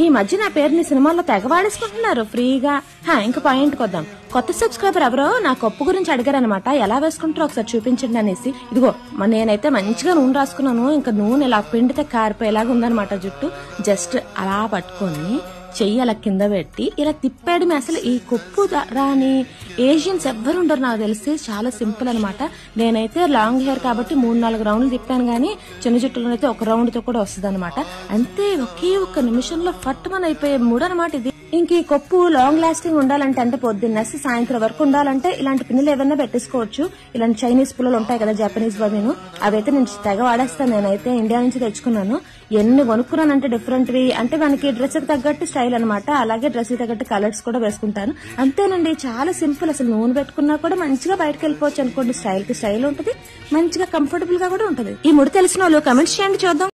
ఈ మధ్య నా పేరుని సినిమాల్లో తెగవాడేసుకుంటున్నారు ఫ్రీగా. ఇంకా పాయింట్ కొద్దాం. కొత్త సబ్స్క్రైబర్ ఎవరో నా కప్పు గురించి అడిగారనమాట. ఎలా వేసుకుంటారో ఒకసారి చూపించండి అనేసి. ఇదిగో నేనైతే మంచిగా నూనె రాసుకున్నాను. ఇంకా నూనె ఇలా పిండితే కారిపోయేలాగా ఉందనమాట జుట్టు. జస్ట్ అలా పట్టుకొని చెయ్యి అలా కింద పెట్టి ఇలా తిప్పాడు. అసలు ఈ కొప్పు రాని ఏషియన్స్ ఎవ్వరు ఉండరు నాకు తెలిసి. చాలా సింపుల్ అనమాట. నేనైతే లాంగ్ హెయిర్ కాబట్టి 3-4 రౌండ్లు తిప్పాను గానీ చిన్న జుట్టులో అయితే 1 రౌండ్ తో కూడా వస్తుంది అనమాట. అంతే ఒకే 1 నిమిషంలో ఫట్టుమని అయిపోయే మూడు అనమాట ఇది. ఇంక ఈ కొప్పు లాంగ్ లాస్టింగ్ ఉండాలంటే అంటే పొద్దున్నేసి సాయంత్రం వరకు ఉండాలంటే ఇలాంటి పిన్నులు ఏవైనా పెట్టేసుకోవచ్చు. ఇలాంటి చైనీస్ పుల్లలు ఉంటాయి కదా, జపనీస్ బమీను, అవైతే నేను తెగ వాడేస్తాను. నేనైతే ఇండియా నుంచి తెచ్చుకున్నాను. ఎన్ని కొనుక్కున్నానంటే డిఫరెంట్ వి అంటే మనకి డ్రెస్ కి తగ్గట్టు స్టైల్ అనమాట. అలాగే డ్రెస్ కి తగ్గట్టు కలర్స్ కూడా వేసుకుంటాను. అంతేనండి, చాలా సింపుల్. అసలు నూనె పెట్టుకున్నా కూడా మంచిగా బయటకు వెళ్ళిపోవచ్చు అనుకోండి. స్టైల్ కి స్టైల్ ఉంటుంది, మంచిగా కంఫర్టబుల్ గా కూడా ఉంటుంది. ఈ ముడి తెలిసిన వాళ్ళు కమెంట్స్ చేయండి చూద్దాం.